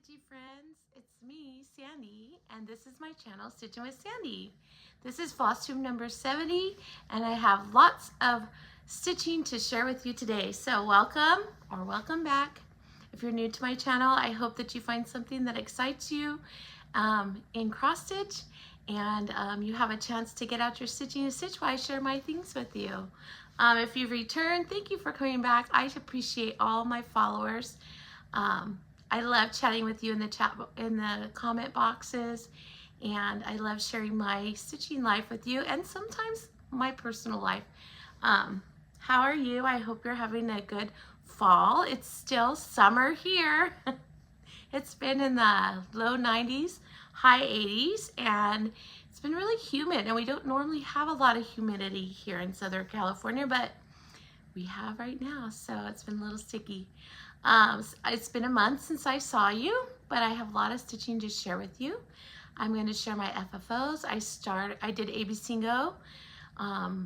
Stitchy friends, it's me, Sandy, and this is my channel, Stitching with Sandy. This is Flosstube number 70, and I have lots of stitching to share with you today. So welcome or welcome back. If you're new to my channel, I hope that you find something that excites you in cross stitch, and you have a chance to get out your stitching and stitch while I share my things with you. If you've returned, thank you for coming back. I appreciate all my followers. I love chatting with you in the comment boxes, and I love sharing my stitching life with you and sometimes my personal life. How are you? I hope you're having a good fall. It's still summer here. It's been in the low 90s, high 80s, and it's been really humid, and we don't normally have a lot of humidity here in Southern California, but we have right now, so it's been a little sticky. It's been a month since I saw you, but I have a lot of stitching to share with you. I'm going to share my FFOs. I did ABC Go.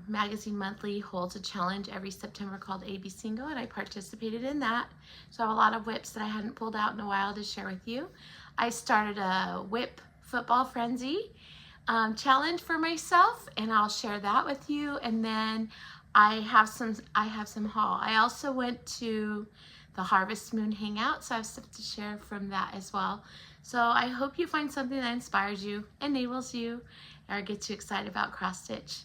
Magazine Monthly holds a challenge every September called ABC Go, and I participated in that. So I have a lot of whips that I hadn't pulled out in a while to share with you. I started a whip football frenzy challenge for myself, and I'll share that with you. And then I have some haul. I also went to the Harvest Moon Hangout, so I have stuff to share from that as well. So I hope you find something that inspires you, enables you, or gets you excited about cross stitch.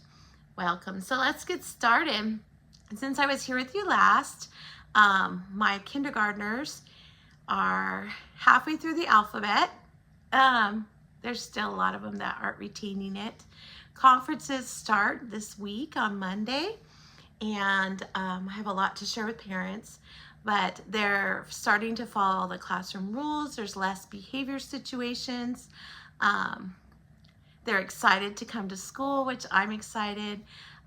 Welcome. So let's get started. Since I was here with you last, my kindergartners are halfway through the alphabet. There's still a lot of them that aren't retaining it. Conferences start this week on Monday, and I have a lot to share with parents, but they're starting to follow the classroom rules. There's less behavior situations. They're excited to come to school, which I'm excited,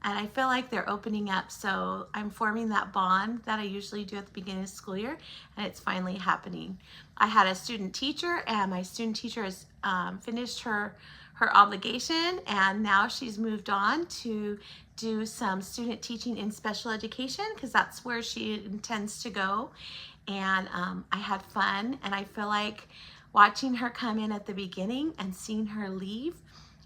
and I feel like they're opening up. So I'm forming that bond that I usually do at the beginning of the school year, and it's finally happening. I had a student teacher, and my student teacher has finished her obligation, and now she's moved on to do some student teaching in special education, because that's where she intends to go. And I had fun, and I feel like watching her come in at the beginning and seeing her leave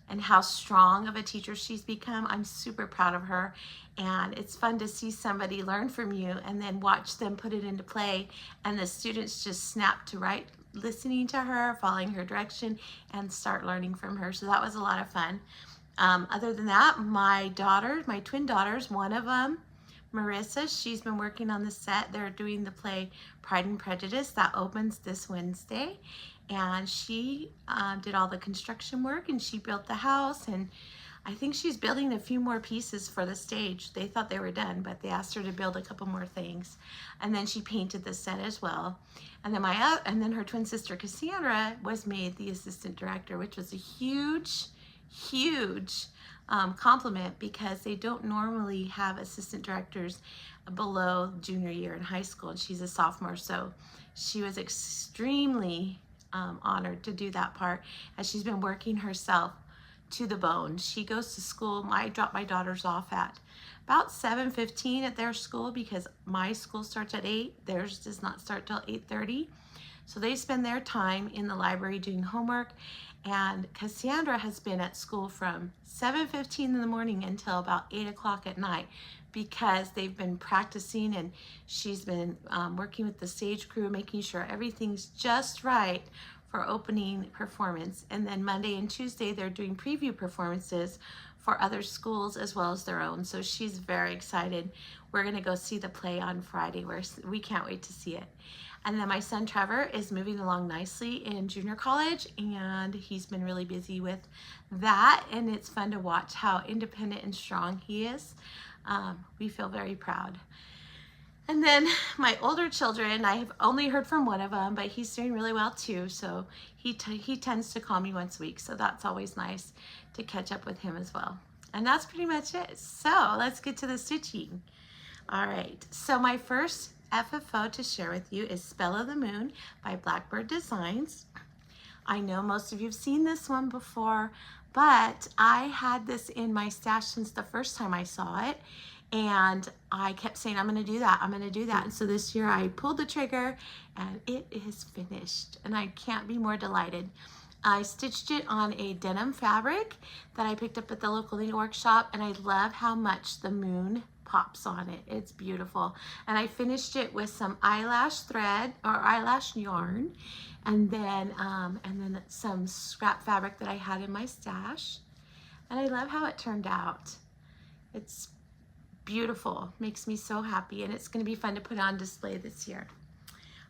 and how strong of a teacher she's become, I'm super proud of her. And it's fun to see somebody learn from you and then watch them put it into play, and the students just snap to right, listening to her, following her direction, and start learning from her. So that was a lot of fun. Other than that, my twin daughters, one of them, Marissa, she's been working on the set. They're doing the play Pride and Prejudice that opens this Wednesday, and she did all the construction work, and she built the house, and I think she's building a few more pieces for the stage. They thought they were done, but they asked her to build a couple more things, and then she painted the set as well. And then her twin sister Cassandra was made the assistant director, which was a huge compliment, because they don't normally have assistant directors below junior year in high school, and she's a sophomore, so she was extremely honored to do that part, as she's been working herself to the bone. She goes to school. I drop my daughters off at about 7:15 at their school, because my school starts at 8. Theirs does not start till 8:30. So they spend their time in the library doing homework, and Cassandra has been at school from 7:15 in the morning until about 8 o'clock at night, because they've been practicing, and she's been working with the stage crew, making sure everything's just right for opening performance. And then Monday and Tuesday, they're doing preview performances for other schools as well as their own. So she's very excited. We're gonna go see the play on Friday. We can't wait to see it. And then my son Trevor is moving along nicely in junior college, and he's been really busy with that, and it's fun to watch how independent and strong he is. We feel very proud. And then my older children, I have only heard from one of them, but he's doing really well too. So he tends to call me once a week, so that's always nice to catch up with him as well. And that's pretty much it. So let's get to the stitching. All right, so my first FFO to share with you is Spell of the Moon by Blackbird Designs. I know most of you have seen this one before, but I had this in my stash since the first time I saw it, And I kept saying, I'm going to do that. I'm going to do that. And so this year I pulled the trigger and it is finished. And I can't be more delighted. I stitched it on a denim fabric that I picked up at the local knit workshop. And I love how much the moon pops on it. It's beautiful. And I finished it with some eyelash thread or eyelash yarn. And then some scrap fabric that I had in my stash. And I love how it turned out. It's beautiful, makes me so happy, and it's going to be fun to put on display this year.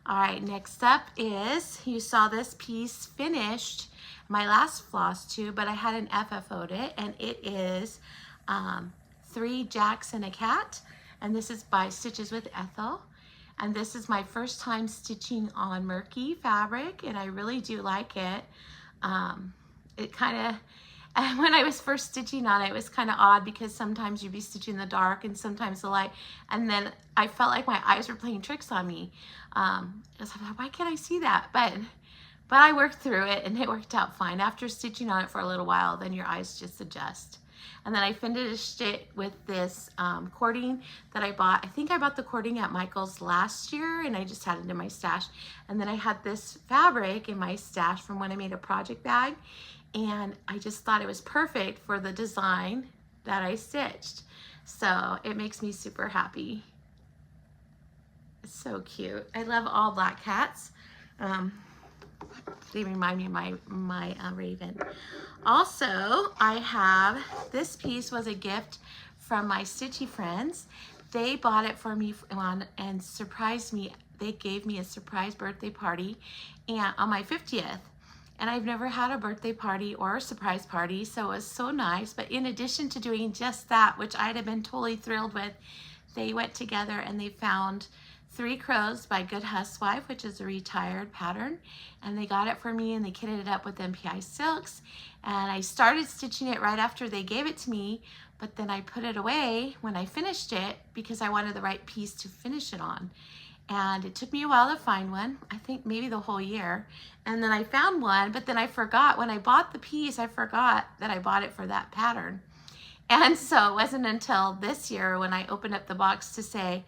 All right, next up is, you saw this piece finished, my last floss tube, but I had an FFO'd it, and it is 3 Jacks and a Cat, and this is by Stitches with Ethel. And this is my first time stitching on murky fabric, and I really do like it. It kind of, and when I was first stitching on it, it was kind of odd because sometimes you'd be stitching in the dark and sometimes the light, and then I felt like my eyes were playing tricks on me. I was like, why can't I see that? But I worked through it and it worked out fine. After stitching on it for a little while, then your eyes just adjust. And then I finished it with this cording that I bought. I think I bought the cording at Michael's last year, and I just had it in my stash. And then I had this fabric in my stash from when I made a project bag. And I just thought it was perfect for the design that I stitched. So it makes me super happy. It's so cute. I love all black cats. They remind me of my Raven. Also, I have, this piece was a gift from my stitchy friends. They bought it for me and surprised me. They gave me a surprise birthday party on my 50th. And I've never had a birthday party or a surprise party, so it was so nice. But in addition to doing just that, which I'd have been totally thrilled with, they went together and they found 3 Crows by Good Housewife, which is a retired pattern. And they got it for me and they kitted it up with MPI silks. And I started stitching it right after they gave it to me, but then I put it away when I finished it because I wanted the right piece to finish it on. And it took me a while to find one, I think maybe the whole year. And then I found one, but then I forgot, when I bought the piece, I forgot that I bought it for that pattern. And so it wasn't until this year when I opened up the box to say,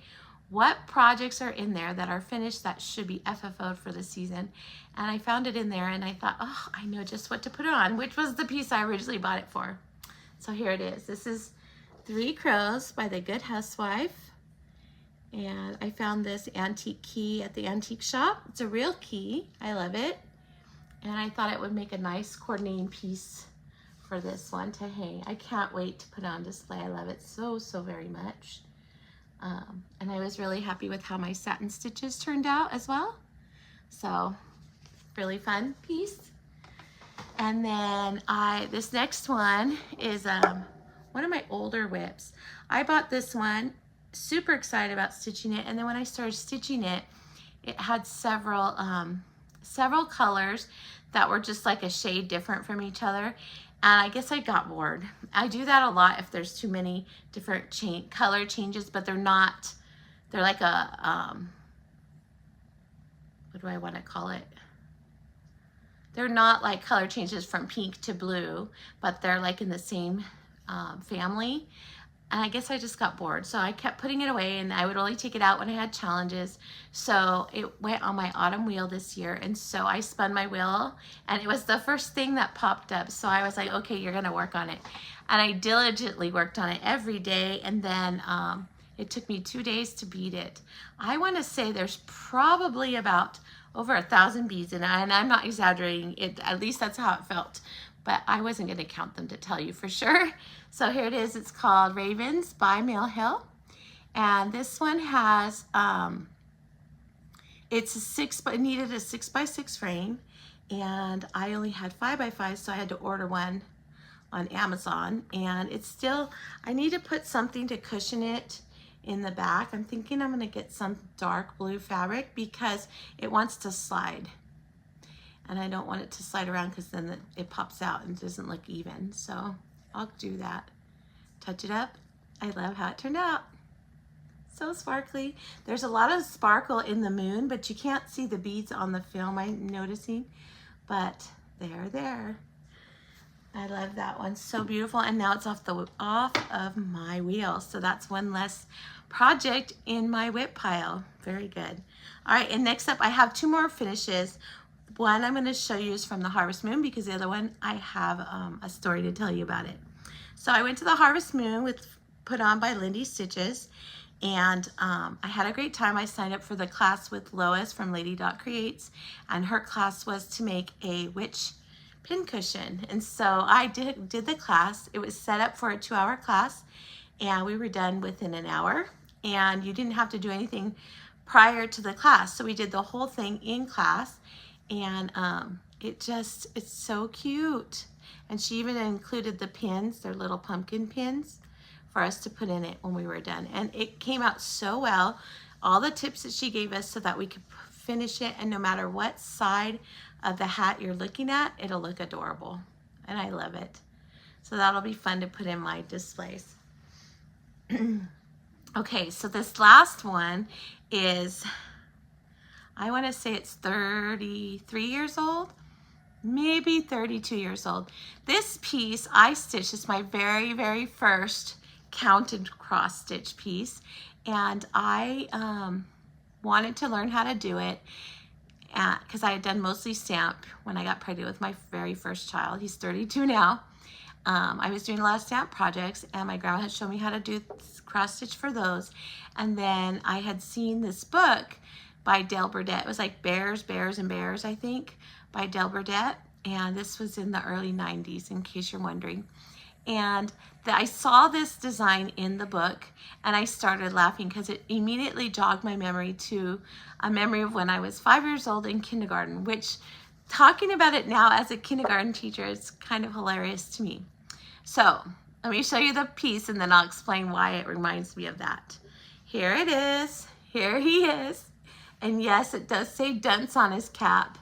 what projects are in there that are finished that should be FFO'd for the season? And I found it in there and I thought, oh, I know just what to put it on, which was the piece I originally bought it for. So here it is. This is 3 Crows by the Good Housewife. And I found this antique key at the antique shop. It's a real key. I love it. And I thought it would make a nice coordinating piece for this one to hang. I can't wait to put it on display. I love it so, so very much. And I was really happy with how my satin stitches turned out as well. So, really fun piece. And then this next one is one of my older whips. I bought this one, super excited about stitching it, and then when I started stitching it, it had several colors that were just like a shade different from each other, and I guess I got bored. I do that a lot if there's too many different color changes, but they're like a what do I want to call it? They're not like color changes from pink to blue, but they're like in the same family. And I guess I just got bored. So I kept putting it away and I would only take it out when I had challenges. So it went on my autumn wheel this year. And so I spun my wheel and it was the first thing that popped up. So I was like, okay, you're gonna work on it. And I diligently worked on it every day. And then it took me 2 days to bead it. I wanna say there's probably about over 1,000 beads in it. And I'm not exaggerating it, at least that's how it felt. But I wasn't gonna count them to tell you for sure. So here it is, it's called Ravens by Mill Hill. And this one has, it needed a 6x6 frame. And I only had 5x5, so I had to order one on Amazon. And it's still, I need to put something to cushion it in the back. I'm thinking I'm gonna get some dark blue fabric because it wants to slide. And I don't want it to slide around because then it pops out and doesn't look even. So I'll do that. Touch it up. I love how it turned out. So sparkly. There's a lot of sparkle in the moon, but you can't see the beads on the film, I'm noticing. But they're there. I love that one. So beautiful. And now it's off of my wheel. So that's one less project in my whip pile. Very good. All right, and next up I have two more finishes. One I'm going to show you is from the Harvest Moon, because the other one I have a story to tell you about it. So I went to the Harvest Moon put on by Lindy Stitches, and I had a great time. I signed up for the class with Lois from Lady Dot Creates, and her class was to make a witch pincushion. And so I did the class. It was set up for a 2-hour class, and we were done within an hour, and you didn't have to do anything prior to the class. So we did the whole thing in class, and it's so cute. And she even included the pins, their little pumpkin pins, for us to put in it when we were done. And it came out so well. All the tips that she gave us so that we could finish it, and no matter what side of the hat you're looking at, it'll look adorable. And I love it. So that'll be fun to put in my displays. Okay, so this last one is, I want to say it's 33 years old, maybe 32 years old. This piece I stitched, is my very, very first counted cross stitch piece, and I wanted to learn how to do it because I had done mostly stamp when I got pregnant with my very first child. He's 32 now. I was doing a lot of stamp projects, and my grandma had shown me how to do cross stitch for those. And then I had seen this book by Dale Burdett. It was like Bears, Bears, and Bears, I think, by Dale Burdett. And this was in the early 90s, in case you're wondering. And I saw this design in the book, and I started laughing because it immediately jogged my memory to a memory of when I was 5 years old in kindergarten, which, talking about it now as a kindergarten teacher, is kind of hilarious to me. So let me show you the piece, and then I'll explain why it reminds me of that. Here it is. Here he is. And yes, it does say Dunce on his cap.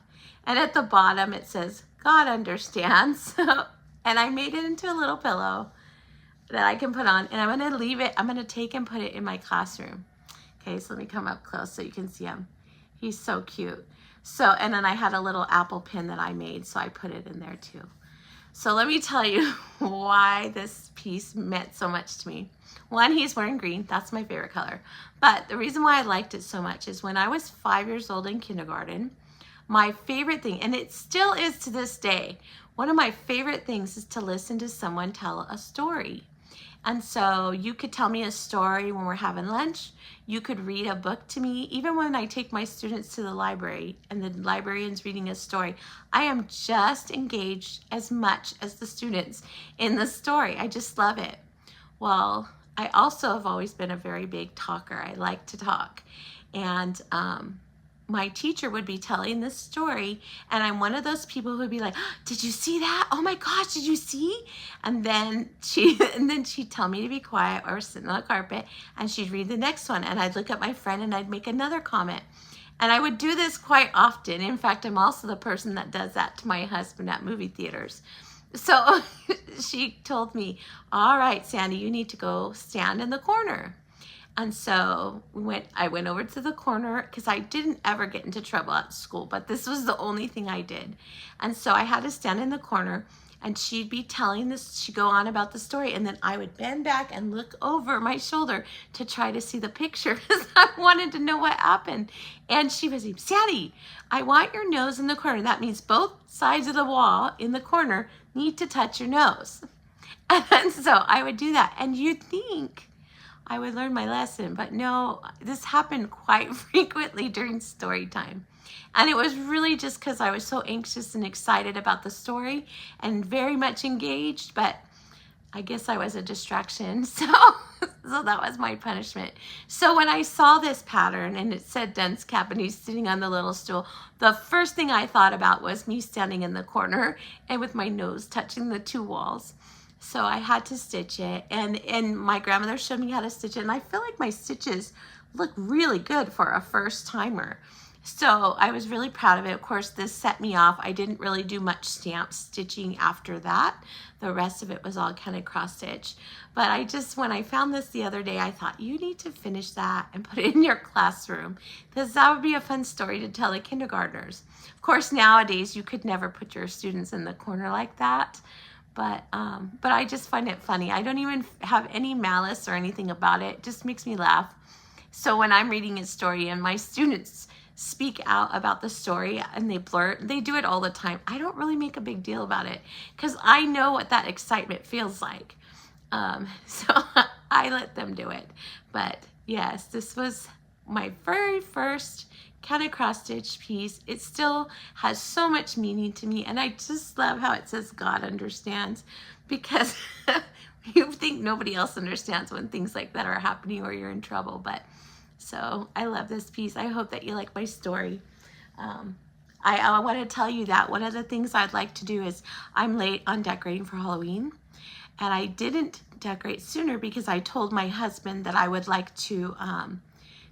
And at the bottom it says, God understands. And I made it into a little pillow that I can put on, and I'm going to leave it. I'm going to take and put it in my classroom. Okay, so let me come up close so you can see him. He's so cute. So, and then I had a little apple pin that I made, so I put it in there too. So let me tell you why this piece meant so much to me. One, he's wearing green. That's my favorite color. But the reason why I liked it so much is when I was 5 years old in kindergarten, my favorite thing, and it still is to this day, one of my favorite things is to listen to someone tell a story. And so you could tell me a story when we're having lunch. You could read a book to me. Even when I take my students to the library and the librarian's reading a story, I am just engaged as much as the students in the story. I just love it. Well, I also have always been a very big talker. I like to talk. And my teacher would be telling this story, and I'm one of those people who would be like, oh, did you see that? Oh my gosh, did you see? And then she'd tell me to be quiet or sit on the carpet, and she'd read the next one, and I'd look at my friend and I'd make another comment. And I would do this quite often. In fact, I'm also the person that does that to my husband at movie theaters. So she told me, all right, Sandy, you need to go stand in the corner. And so I went over to the corner because I didn't ever get into trouble at school, but this was the only thing I did. And so I had to stand in the corner, and she'd be telling this, she'd go on about the story, and then I would bend back and look over my shoulder to try to see the picture because I wanted to know what happened. And she was saying, Sandy, I want your nose in the corner. That means both sides of the wall in the corner need to touch your nose. And so I would do that. And you'd think I would learn my lesson, but no, this happened quite frequently during story time. And it was really just because I was so anxious and excited about the story and very much engaged, but I guess I was a distraction. So that was my punishment. So when I saw this pattern and it said Dunce cap and he's sitting on the little stool, the first thing I thought about was me standing in the corner and with my nose touching the two walls. So I had to stitch it, and my grandmother showed me how to stitch it, and I feel like my stitches look really good for a first timer. So I was really proud of it. Of course, this set me off. I didn't really do much stamp stitching after that. The rest of it was all kind of cross stitch. But when I found this the other day, I thought, you need to finish that and put it in your classroom, because that would be a fun story to tell the kindergartners. Of course, nowadays, you could never put your students in the corner like that. But I just find it funny. I don't even have any malice or anything about it. It just makes me laugh. So when I'm reading a story and my students speak out about the story and they blurt, they do it all the time. I don't really make a big deal about it because I know what that excitement feels like. So I let them do it. But yes, this was my very first counted cross stitch piece. It still has so much meaning to me, and I just love how it says God understands, because you think nobody else understands when things like that are happening or you're in trouble. But so I love this piece. I hope that you like my story. I want to tell you that one of the things I'd like to do is I'm late on decorating for Halloween, and I didn't decorate sooner because I told my husband that I would like to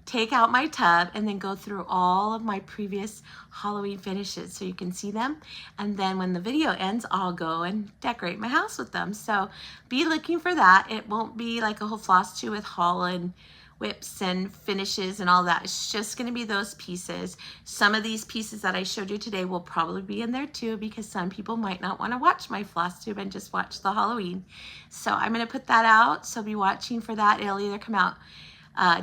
take out my tub and then go through all of my previous Halloween finishes so you can see them. And then when the video ends, I'll go and decorate my house with them. So be looking for that. It won't be like a whole floss tube with Holland whips and finishes and all that. It's just going to be those pieces. Some of these pieces that I showed you today will probably be in there too, because some people might not want to watch my floss tube and just watch the Halloween. So I'm going to put that out. So be watching for that. It'll either come out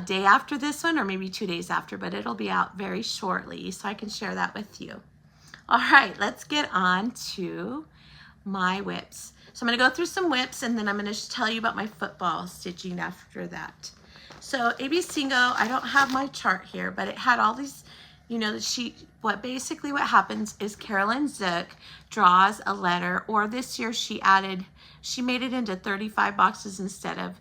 day after this one or maybe 2 days after, but it'll be out very shortly so I can share that with you. All right, let's get on to my whips. So I'm going to go through some whips and then I'm going to tell you about my football stitching after that. So AB Singo, I don't have my chart here, but it had all these, you know, what happens is Carolyn Zook draws a letter, or this year she made it into 35 boxes instead of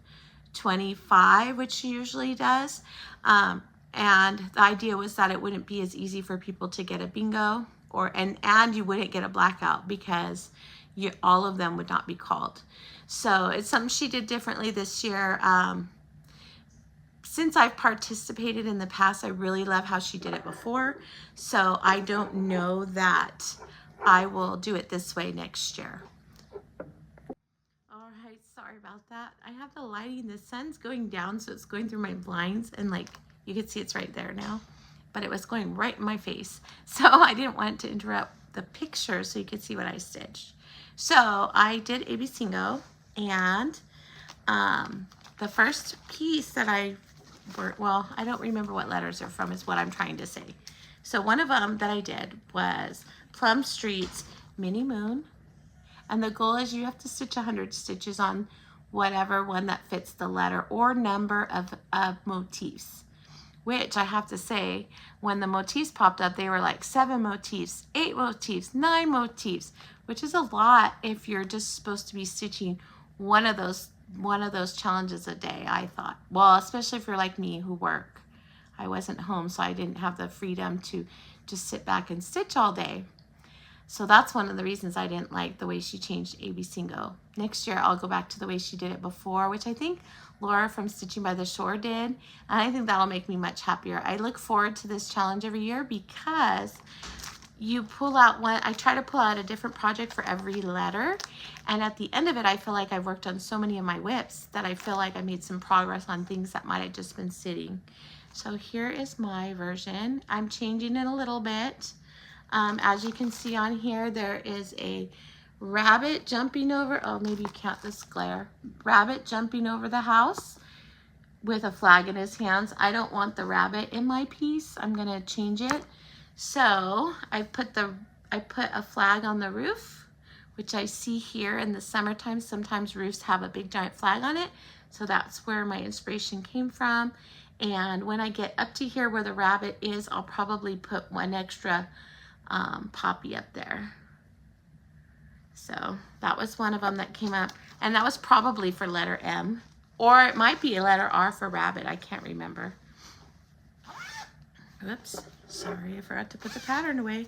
25, which she usually does. And the idea was that it wouldn't be as easy for people to get a bingo, and you wouldn't get a blackout because all of them would not be called. So it's something she did differently this year. Since I've participated in the past, I really love how she did it before. So I don't know that I will do it this way next year. All right, sorry about that. I have the lighting, the sun's going down, so it's going through my blinds, and like you can see it's right there now, but it was going right in my face. So I didn't want to interrupt the picture so you could see what I stitched. So I did AB Singo, and the first piece that I don't remember what letters they're from is what I'm trying to say. So one of them that I did was Plum Street's Mini Moon. And the goal is you have to stitch 100 stitches on whatever one that fits the letter or number of motifs, which I have to say, when the motifs popped up, they were like 7 motifs, 8 motifs, 9 motifs, which is a lot if you're just supposed to be stitching one of those challenges a day, I thought. Well, especially if you're like me who work. I wasn't home, so I didn't have the freedom to just sit back and stitch all day. So that's one of the reasons I didn't like the way she changed AB Singo. Next year, I'll go back to the way she did it before, which I think Laura from Stitching by the Shore did. And I think that'll make me much happier. I look forward to this challenge every year because you pull out one, I try to pull out a different project for every letter. And at the end of it, I feel like I've worked on so many of my whips that I feel like I made some progress on things that might have just been sitting. So here is my version. I'm changing it a little bit. As you can see on here, there is a rabbit jumping over, oh, maybe you count this glare. Rabbit jumping over the house with a flag in his hands. I don't want the rabbit in my piece. I'm gonna change it. So I put a flag on the roof, which I see here in the summertime. Sometimes roofs have a big giant flag on it. So that's where my inspiration came from. And when I get up to here where the rabbit is, I'll probably put one extra poppy up there. So that was one of them that came up, and that was probably for letter M, or it might be a letter R for rabbit. I can't remember. Oops, sorry, I forgot to put the pattern away.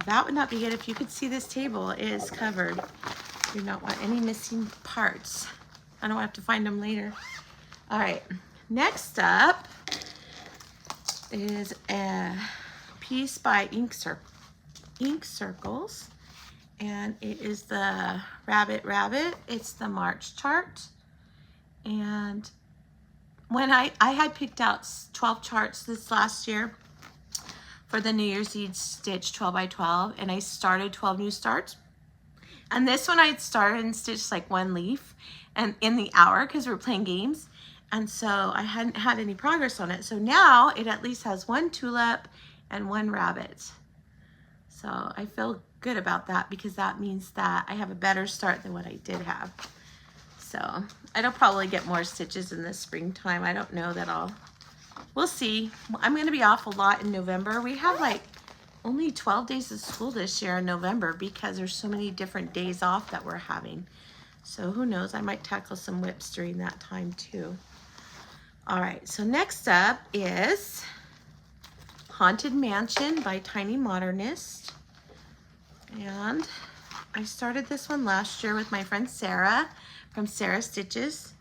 That would not be good. If you could see, this table is covered. You do not want any missing parts. I don't have to find them later. All right, next up is a piece by Ink Circles, and it is the Rabbit. It's the March chart, and when I had picked out 12 charts this last year for the New Year's Eve stitch 12 by 12, and I started 12 new starts And this one I started and stitched like one leaf and in the hour because we were playing games. And so I hadn't had any progress on it. So now it at least has one tulip and one rabbit. So I feel good about that because that means that I have a better start than what I did have. So I'll probably get more stitches in the springtime. I don't know that we'll see. I'm going to be off a lot in November. We have like only 12 days of school this year in November because there's so many different days off that we're having. So who knows, I might tackle some whips during that time too. All right, so next up is Haunted Mansion by Tiny Modernist. And I started this one last year with my friend Sarah from Sarah Stitches.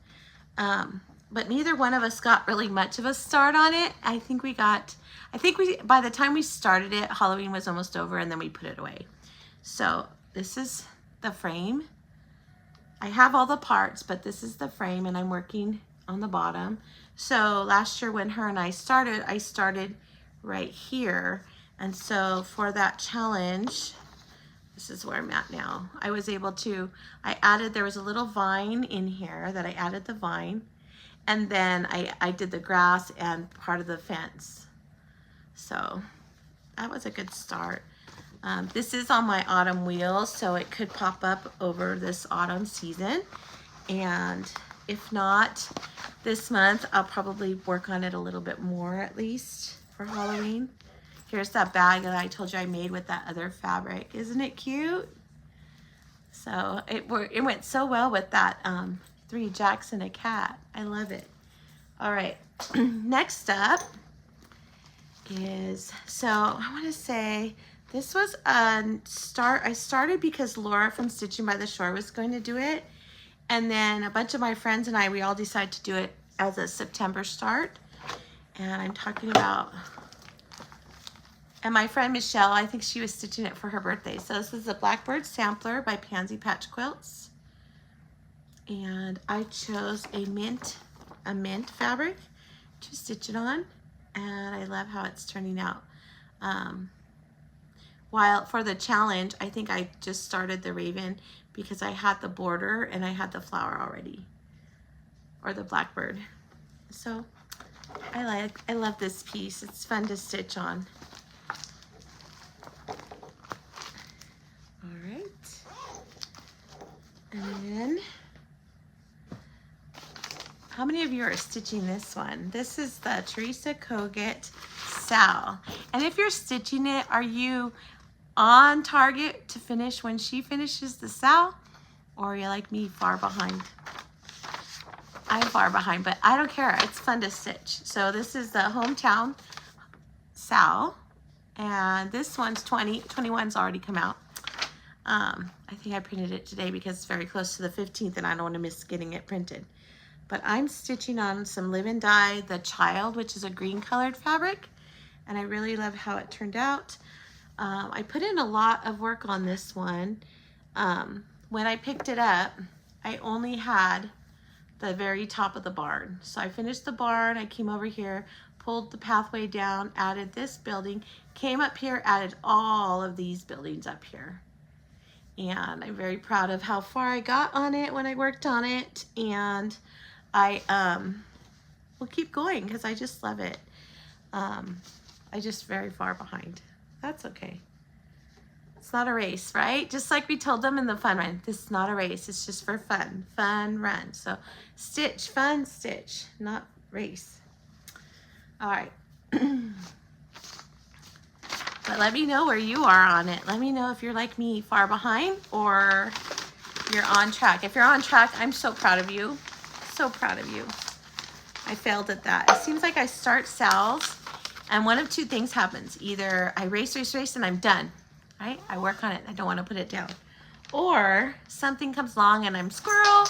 But neither one of us got really much of a start on it. I think by the time we started it, Halloween was almost over and then we put it away. So this is the frame. I have all the parts, but this is the frame and I'm working on the bottom. So last year when her and I started right here. And so for that challenge, this is where I'm at now. I was able to, there was a little vine in here that I added the vine. And then I did the grass and part of the fence. So that was a good start. This is on my autumn wheel, so it could pop up over this autumn season. And if not, this month, I'll probably work on it a little bit more at least for Halloween. Here's that bag that I told you I made with that other fabric. Isn't it cute? So it went so well with that 3 jacks and a cat. I love it. All right, next up is, so I want to say this was a start. I started because Laura from Stitching by the Shore was going to do it. And then a bunch of my friends and we all decided to do it as a September start. And I'm talking about, and my friend Michelle, I think she was stitching it for her birthday. So this is a Blackbird Sampler by Pansy Patch Quilts. And I chose a mint fabric to stitch it on. And I love how it's turning out. While for the challenge, I think I just started the raven because I had the border and I had the flower already, or the blackbird. So I love this piece. It's fun to stitch on. All right. And then, how many of you are stitching this one? This is the Teresa Kogut Sal. And if you're stitching it, are you on target to finish when she finishes the Sal? Or are you like me, far behind? I'm far behind, but I don't care. It's fun to stitch. So this is the Hometown Sal. And this one's 21's already come out. I think I printed it today because it's very close to the 15th and I don't want to miss getting it printed. But I'm stitching on some Live and Die The Child, which is a green colored fabric. And I really love how it turned out. I put in a lot of work on this one. When I picked it up, I only had the very top of the barn. So I finished the barn, I came over here, pulled the pathway down, added this building, came up here, added all of these buildings up here. And I'm very proud of how far I got on it when I worked on it. And I will keep going because I just love it. I just very far behind. That's okay. It's not a race, right? Just like we told them in the fun run, this is not a race. It's just for fun, fun run. So stitch, fun stitch, not race. All right. But let me know where you are on it. Let me know if you're like me, far behind, or you're on track. If you're on track, I'm so proud of you. So proud of you. I failed at that. It seems like I start Sal's and one of two things happens. Either I race, and I'm done, right? I work on it, I don't want to put it down. Or something comes along and I'm squirrel,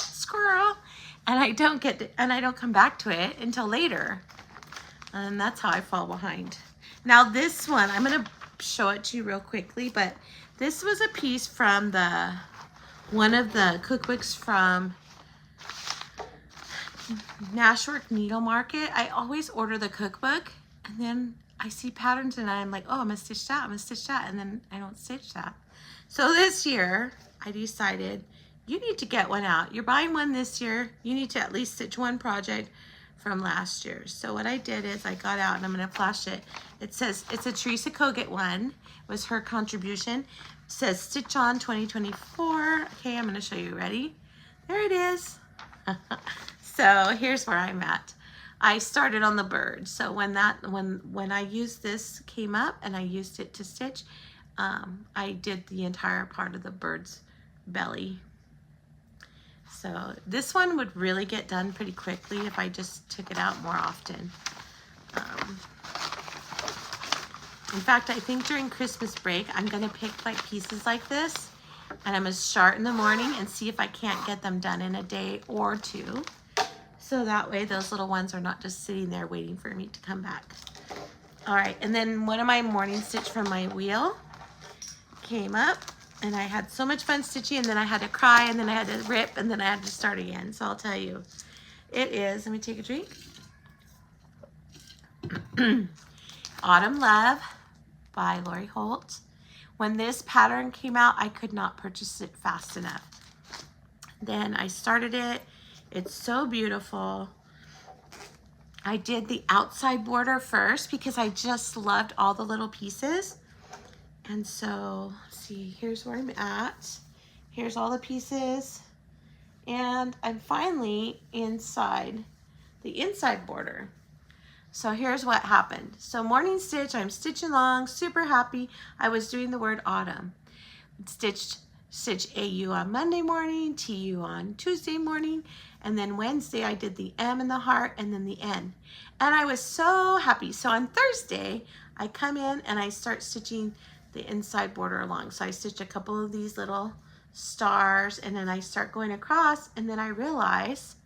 and I don't come back to it until later. And that's how I fall behind. Now this one, I'm gonna show it to you real quickly, but this was a piece from one of the cookbooks from Nashwork Needle Market. I always order the cookbook and then I see patterns and I'm like, oh, I'm gonna stitch that, and then I don't stitch that. So this year I decided you need to get one out. You're buying one this year. You need to at least stitch one project from last year. So what I did is I got out, and I'm going to flash it. It says, it's a Teresa Kogut one. It was her contribution. It says Stitch On 2024. Okay, I'm going to show you. Ready? There it is. So here's where I'm at. I started on the bird. So when I used this came up and I used it to stitch, I did the entire part of the bird's belly. So this one would really get done pretty quickly if I just took it out more often. In fact, I think during Christmas break, I'm gonna pick like pieces like this, and I'm gonna start in the morning and see if I can't get them done in a day or two. So that way those little ones are not just sitting there waiting for me to come back. All right, and then one of my morning stitch from my wheel came up, and I had so much fun stitching, and then I had to cry, and then I had to rip, and then I had to start again. So I'll tell you, it is, let me take a drink. Autumn Love by Lori Holt. When this pattern came out, I could not purchase it fast enough. Then I started it. It's so beautiful. I did the outside border first because I just loved all the little pieces. And so, see, here's where I'm at. Here's all the pieces. And I'm finally inside the inside border. So here's what happened. So morning stitch, I'm stitching along, super happy. I was doing the word autumn. Stitch AU on Monday morning, TU on Tuesday morning, and then Wednesday I did the M in the heart and then the N. And I was so happy. So on Thursday, I come in and I start stitching the inside border along. So I stitch a couple of these little stars, and then I start going across, and then I realize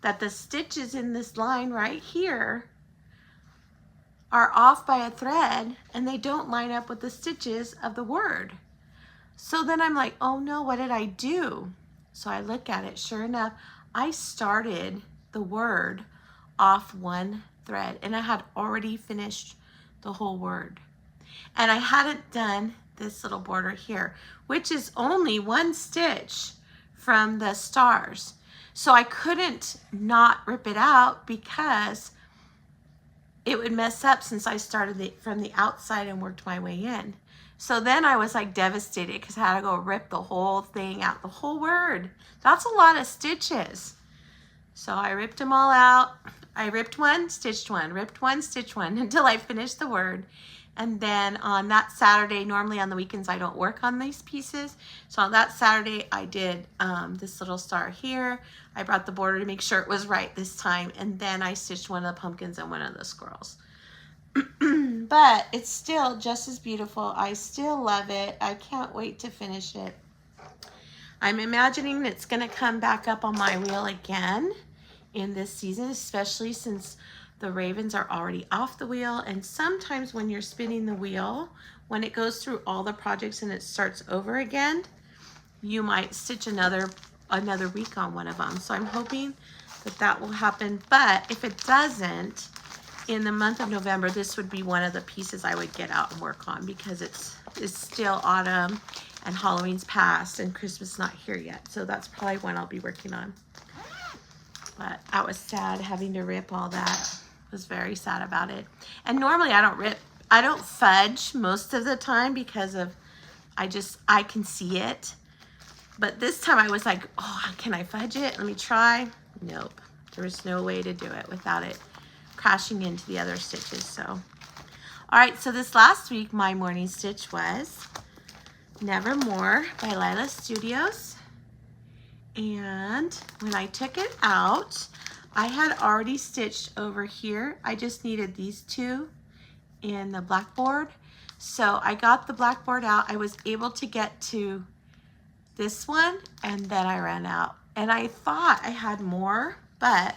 that the stitches in this line right here are off by a thread, and they don't line up with the stitches of the word. So then I'm like, oh no, what did I do? So I look at it, sure enough, I started the word off one thread, and I had already finished the whole word. And I hadn't done this little border here, which is only one stitch from the stars. So I couldn't not rip it out because it would mess up since I started from the outside and worked my way in. So then I was like devastated because I had to go rip the whole thing out, the whole word. That's a lot of stitches. So I ripped them all out. I ripped one, stitched one, ripped one, stitched one until I finished the word. And then on that Saturday, normally on the weekends I don't work on these pieces. So on that Saturday I did this little star here. I brought the border to make sure it was right this time. And then I stitched one of the pumpkins and one of the squirrels. But it's still just as beautiful. I still love it. I can't wait to finish it. I'm imagining it's gonna come back up on my wheel again in this season, especially since the ravens are already off the wheel. And sometimes when you're spinning the wheel, when it goes through all the projects and it starts over again, you might stitch another week on one of them. So I'm hoping that that will happen. But if it doesn't, in the month of November, this would be one of the pieces I would get out and work on because it's still autumn and Halloween's past and Christmas is not here yet. So that's probably one I'll be working on. But I was sad having to rip all that. I was very sad about it. And normally I don't fudge most of the time because of, I can see it. But this time I was like, oh, can I fudge it? Let me try. Nope, there was no way to do it without it crashing into the other stitches. So, all right, so this last week, my morning stitch was Nevermore by Lila Studios. And when I took it out, I had already stitched over here. I just needed these two in the blackboard. So I got the blackboard out. I was able to get to this one, and then I ran out. And I thought I had more, but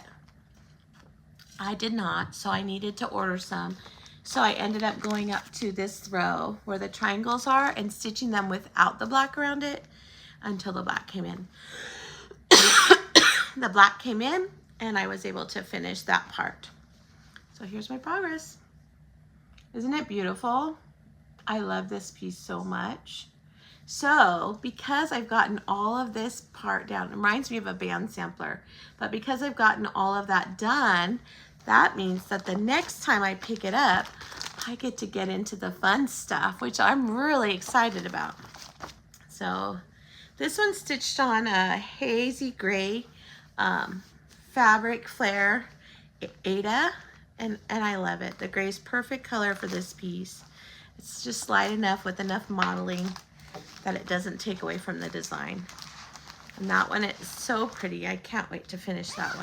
I did not, so I needed to order some. So I ended up going up to this row where the triangles are and stitching them without the black around it until the black came in. The black came in and I was able to finish that part. So here's my progress. Isn't it beautiful? I love this piece so much. So because I've gotten all of this part down, it reminds me of a band sampler, but because I've gotten all of that done, that means that the next time I pick it up, I get to get into the fun stuff, which I'm really excited about. So this one's stitched on a hazy gray fabric flare Ada, and I love it. The gray is perfect color for this piece. It's just light enough with enough modeling that it doesn't take away from the design. And that one is so pretty. I can't wait to finish that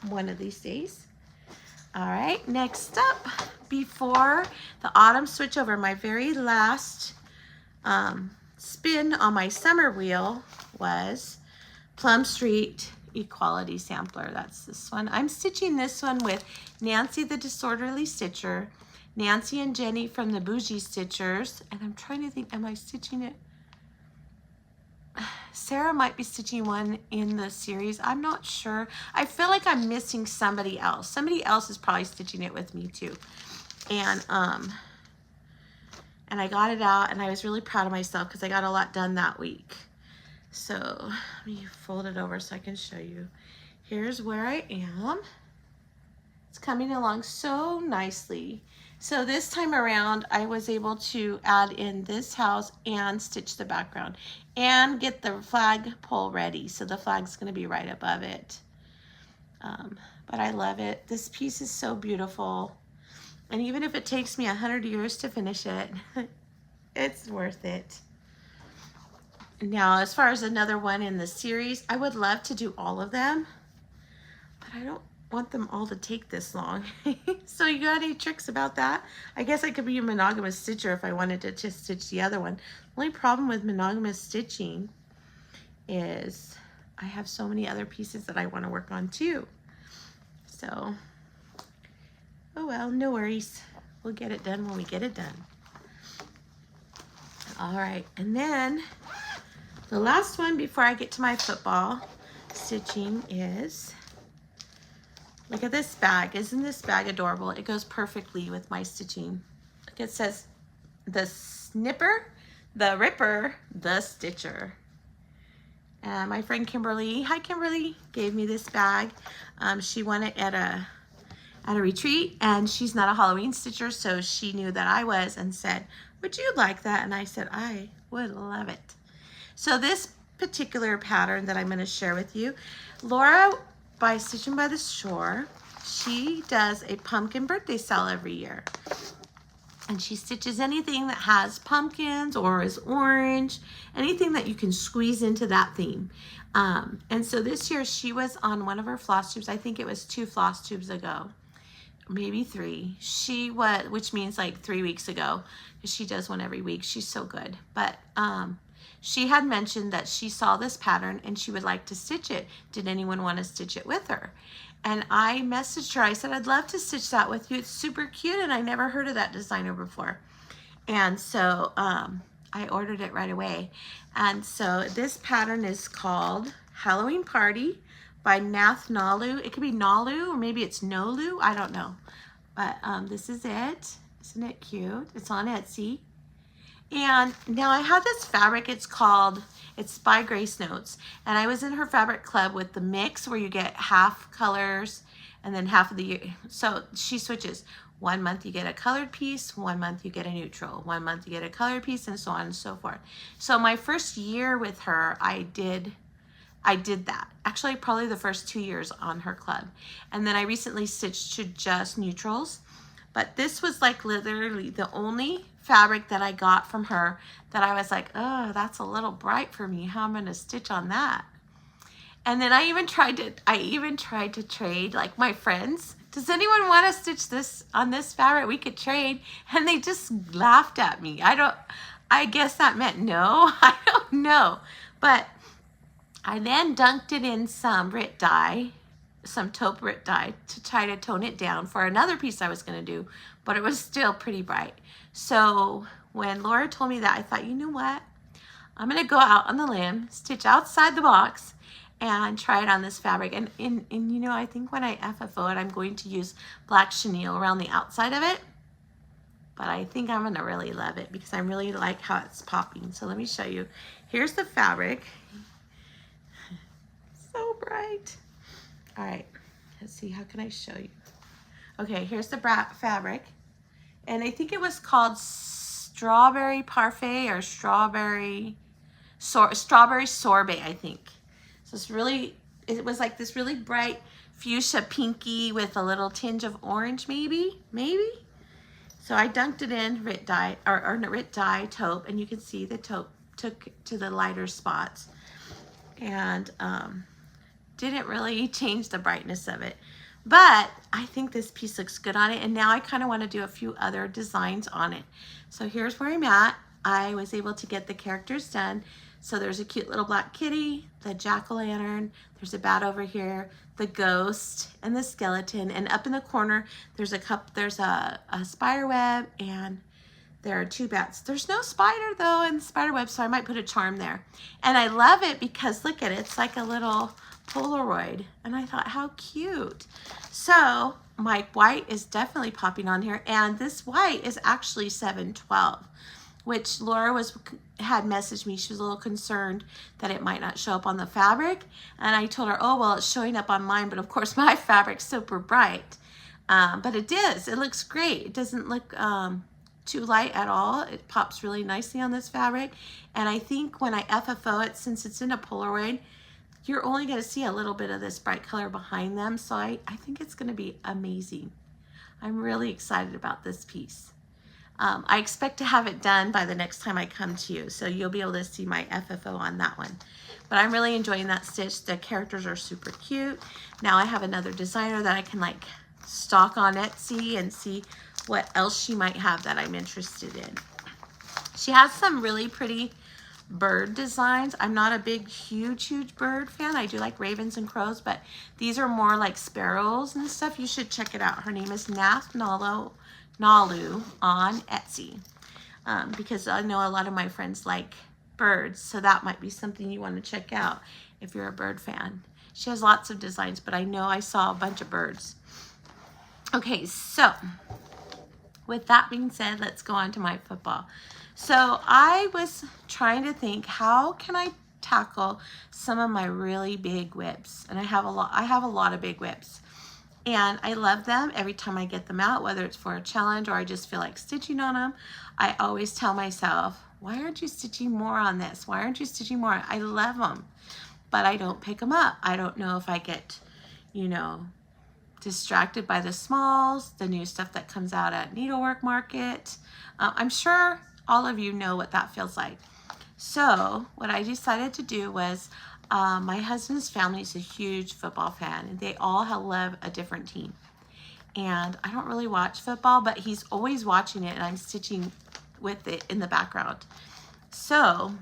one of these days. All right, next up, before the autumn switch over, my very last spin on my summer wheel was Plum Street Equality Sampler. That's this one. I'm stitching this one with Nancy the Disorderly Stitcher, Nancy and Jenny from the Bougie Stitchers, and I'm trying to think, am I stitching it? Sarah might be stitching one in the series. I'm not sure. I feel like I'm missing somebody else. Somebody else is probably stitching it with me too. And I got it out, and I was really proud of myself because I got a lot done that week. So let me fold it over so I can show you. Here's where I am. It's coming along so nicely. So this time around, I was able to add in this house and stitch the background and get the flag pole ready. So the flag's gonna be right above it. But I love it. This piece is so beautiful. And even if it takes me 100 years to finish it, it's worth it. Now, as far as another one in the series, I would love to do all of them, but I don't want them all to take this long. So you got any tricks about that? I guess I could be a monogamous stitcher if I wanted to just stitch the other one. The only problem with monogamous stitching is I have so many other pieces that I want to work on too. So, oh well, no worries. We'll get it done when we get it done. All right, and then the last one before I get to my football stitching is, look at this bag. Isn't this bag adorable? It goes perfectly with my stitching. Look, it says, the snipper, the ripper, the stitcher. And my friend Kimberly, hi Kimberly, gave me this bag. She won it at a retreat, and she's not a Halloween stitcher, so she knew that I was and said, would you like that? And I said, I would love it. So this particular pattern that I'm going to share with you, Laura by Stitching by the Shore, she does a pumpkin birthday sale every year. And she stitches anything that has pumpkins or is orange, anything that you can squeeze into that theme. And so this year she was on one of her floss tubes. I think it was 2 floss tubes ago, maybe 3. She was, which means like 3 weeks ago, because she does one every week. She's so good. But she had mentioned that she saw this pattern and she would like to stitch it. Did anyone want to stitch it with her? And I messaged her. I said, I'd love to stitch that with you. It's super cute, and I never heard of that designer before. And so I ordered it right away. And so this pattern is called Halloween Party by Nath Nalu. It could be Nalu, or maybe it's Nolu. I don't know. But this is it. Isn't it cute? It's on Etsy. And now I have this fabric. It's by Grace Notes. And I was in her fabric club with the mix where you get half colors and then half of the year. So she switches. 1 month you get a colored piece, 1 month you get a neutral, 1 month you get a colored piece, and so on and so forth. So my first year with her, I did that. Actually, probably the first 2 years on her club. And then I recently stitched to just neutrals. But this was like literally the only fabric that I got from her that I was like, oh, that's a little bright for me. How am I going to stitch on that? And then I even tried to trade, like, my friends. Does anyone want to stitch this on this fabric? We could trade. And they just laughed at me. I guess that meant no. I don't know. But I then dunked it in some Rit dye, some taupe Rit dye, to try to tone it down for another piece I was going to do, but it was still pretty bright. So when Laura told me that, I thought, you know what? I'm going to go out on the limb, stitch outside the box, and try it on this fabric. And you know, I think when I FFO it, I'm going to use black chenille around the outside of it. but I think I'm gonna really love it because I really like how it's popping. So let me show you. Here's the fabric. So bright. All right, let's see, how can I show you? Okay, here's the fabric. And I think it was called Strawberry Parfait or Strawberry Sorbet, I think. So it's really, it was like this really bright fuchsia pinky with a little tinge of orange, maybe. So I dunked it in Rit dye, or Rit dye taupe, and you can see the taupe took to the lighter spots. And didn't really change the brightness of it. But I think this piece looks good on it, and now I kind of want to do a few other designs on it. So here's where I'm at. I was able to get the characters done. So there's a cute little black kitty, the jack-o'-lantern, there's a bat over here, the ghost, and the skeleton, and up in the corner there's a spider web, and there are 2 bats. There's no spider though in the spider web, so I might put a charm there. And I love it because look at it, it's like a little Polaroid, and I thought, how cute. So my white is definitely popping on here, and this white is actually 712, which Laura had messaged me. She was a little concerned that it might not show up on the fabric, and I told her, oh well, it's showing up on mine, but of course my fabric's super bright. But it is, it looks great. It doesn't look too light at all. It pops really nicely on this fabric, and I think when I FFO it, since it's in a Polaroid, you're only going to see a little bit of this bright color behind them, so I think it's going to be amazing. I'm really excited about this piece. I expect to have it done by the next time I come to you, so you'll be able to see my FFO on that one. But I'm really enjoying that stitch. The characters are super cute. Now I have another designer that I can like stalk on Etsy and see what else she might have that I'm interested in. She has some really pretty bird designs. I'm not a big, huge bird fan. I do like ravens and crows, but these are more like sparrows and stuff. You should check it out. Her name is Nath Nalu on Etsy, because I know a lot of my friends like birds, so that might be something you want to check out if you're a bird fan. She has lots of designs, but I know I saw a bunch of birds. Okay, so with that being said, let's go on to my football. So I was trying to think, how can I tackle some of my really big whips? And I have a lot of big whips, and I love them every time I get them out, whether it's for a challenge or I just feel like stitching on them. I always tell myself, why aren't you stitching more on this? Why aren't you stitching more? I love them, but I don't pick them up. I don't know if I get, you know, distracted by the smalls, the new stuff that comes out at Needlework Market. I'm sure all of you know what that feels like. So what I decided to do was, my husband's family is a huge football fan, and they all love a different team. And I don't really watch football, but he's always watching it, and I'm stitching with it in the background. So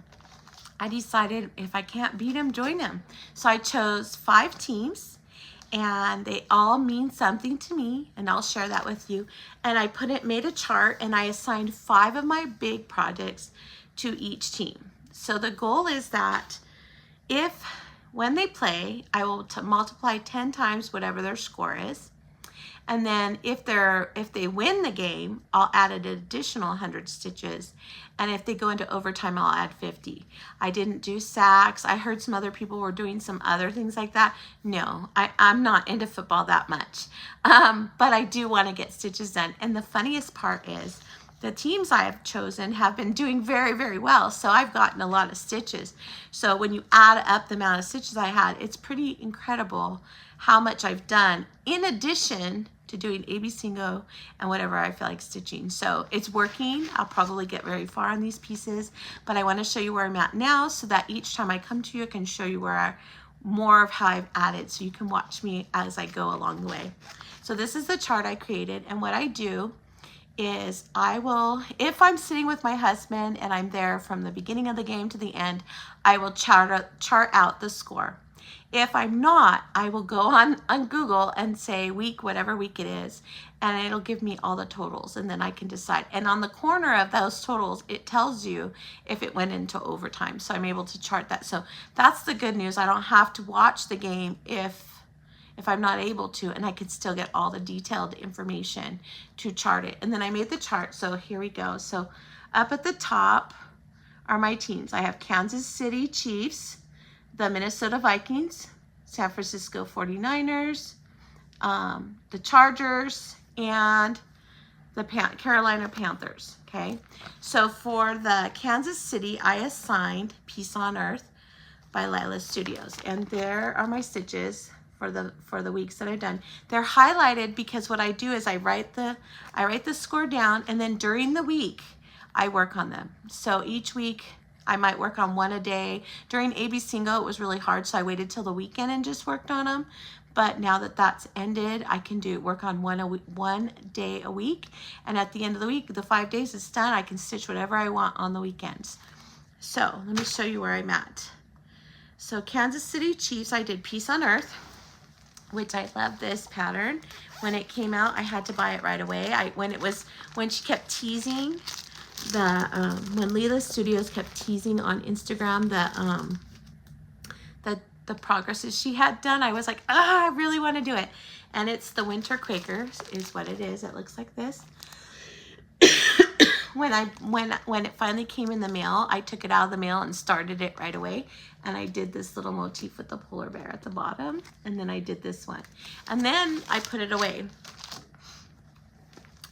I decided if I can't beat him, join him. So I chose 5 teams, and they all mean something to me, and I'll share that with you. And I made a chart, and I assigned 5 of my big projects to each team. So the goal is that when they play, I will multiply 10 times whatever their score is. And then if they win the game, I'll add an additional 100 stitches. And if they go into overtime, I'll add 50. I didn't do sacks. I heard some other people were doing some other things like that. No, I'm not into football that much. But I do want to get stitches done. And the funniest part is the teams I have chosen have been doing very, very well. So I've gotten a lot of stitches. So when you add up the amount of stitches I had, it's pretty incredible how much I've done, in addition to doing ABC and whatever I feel like stitching. So it's working. I'll probably get very far on these pieces, but I want to show you where I'm at now so that each time I come to you, I can show you more of how I've added, so you can watch me as I go along the way. So this is the chart I created, and what I do is if I'm sitting with my husband and I'm there from the beginning of the game to the end, I will chart out the score. If I'm not, I will go on Google and say whatever week it is, and it'll give me all the totals, and then I can decide. And on the corner of those totals, it tells you if it went into overtime, so I'm able to chart that. So that's the good news. I don't have to watch the game if if I'm not able to, and I could still get all the detailed information to chart it. And then I made the chart, so here we go. So up at the top are my teams. I have Kansas City Chiefs, the Minnesota Vikings, San Francisco 49ers, the Chargers, and the Carolina Panthers, okay? So for the Kansas City, I assigned Peace on Earth by Lila Studios, and there are my stitches for the weeks that I've done. They're highlighted because what I do is I write the score down, and then during the week I work on them. So each week I might work on one a day. During AB Single it was really hard, so I waited till the weekend and just worked on them. But now that that's ended, I can work on one day a week, and at the end of the week, the 5 days is done, I can stitch whatever I want on the weekends. So let me show you where I'm at. So Kansas City Chiefs, I did Peace on Earth, which I love this pattern. When it came out, I had to buy it right away. When she kept teasing when Lila Studios kept teasing on Instagram the progresses she had done, I was like, I really want to do it. And it's the Winter Quakers is what it is. It looks like this. When it finally came in the mail, I took it out of the mail and started it right away. And I did this little motif with the polar bear at the bottom. And then I did this one. And then I put it away.